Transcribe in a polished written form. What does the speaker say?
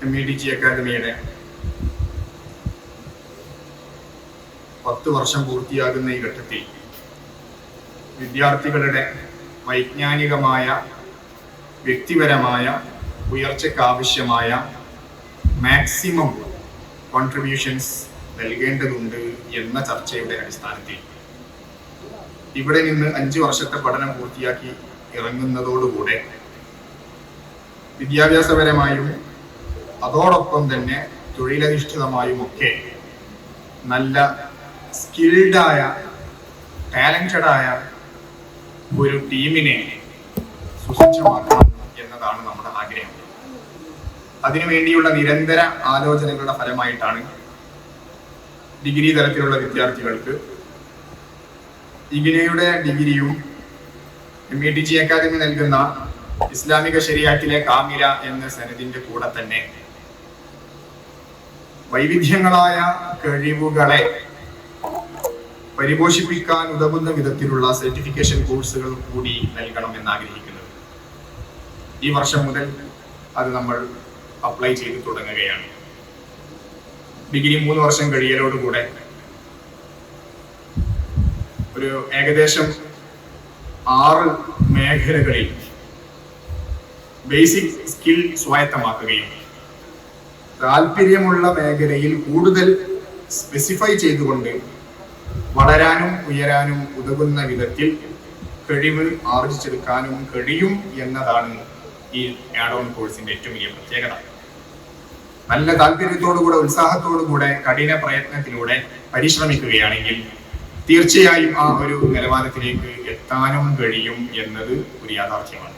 MEDG അക്കാദമിയുടെ 10 വർഷം പൂർത്തിയാകുന്ന ഈ ഘട്ടത്തിൽ വിദ്യാർത്ഥികളുടെ വൈജ്ഞാനികമായ വ്യക്തിപരമായ ഉയർച്ചയ്ക്കാവശ്യമായ മാക്സിമം കോൺട്രിബ്യൂഷൻസ് നൽകേണ്ടതുണ്ട് എന്ന ചർച്ചയുടെ അടിസ്ഥാനത്തിൽ ഇവിടെ നിന്ന് 5 വർഷത്തെ പഠനം പൂർത്തിയാക്കി ഇറങ്ങുന്നതോടുകൂടെ വിദ്യാഭ്യാസപരമായും അതോടൊപ്പം തന്നെ തൊഴിലധിഷ്ഠിതമായും ഒക്കെ നല്ല സ്കിൽഡായ ടാലന്റഡായ ഒരു ടീമിനെ സുസജ്ജമാക്കണം എന്നതാണ് നമ്മുടെ ആഗ്രഹം. അതിനുവേണ്ടിയുള്ള നിരന്തര ആലോചനകളുടെ ഫലമായിട്ടാണ് ഡിഗ്രി തലത്തിലുള്ള വിദ്യാർത്ഥികൾക്ക് ഇഗ്നയുടെ ഡിഗ്രിയും MEDG അക്കാദമി നൽകുന്ന ഇസ്ലാമിക ശരീഅത്തിലെ കാമില എന്ന സനദിന്റെ കൂടെ തന്നെ വൈവിധ്യങ്ങളായ കഴിവുകളെ പരിപോഷിപ്പിക്കാൻ ഉതകുന്ന വിധത്തിലുള്ള സർട്ടിഫിക്കേഷൻ കോഴ്സുകൾ കൂടി നൽകണം എന്ന് ആഗ്രഹിക്കുന്നത്. ഈ വർഷം മുതൽ അത് നമ്മൾ അപ്ലൈ ചെയ്ത് തുടങ്ങുകയാണ്. ഡിഗ്രി 3 വർഷം കഴിയലോടുകൂടെ ഒരു ഏകദേശം 6 മേഖലകളിൽ ബേസിക് സ്കിൽ സ്വായത്തമാക്കുകയും താല്പര്യമുള്ള മേഖലയിൽ കൂടുതൽ സ്പെസിഫൈ ചെയ്തുകൊണ്ട് വളരാനും ഉയരാനും ഉതകുന്ന വിധത്തിൽ കഴിവ് ആർജിച്ചെടുക്കാനും കഴിയും എന്നതാണ് ഈ ആഡ് ഓൺ കോഴ്സിന്റെ ഏറ്റവും വലിയ പ്രത്യേകത. നല്ല താല്പര്യത്തോടുകൂടെ ഉത്സാഹത്തോടുകൂടെ കഠിന പ്രയത്നത്തിലൂടെ പരിശ്രമിക്കുകയാണെങ്കിൽ തീർച്ചയായും ആ ഒരു നിലവാരത്തിലേക്ക് എത്താനും കഴിയും എന്നത് ഒരു യാഥാർത്ഥ്യമാണ്.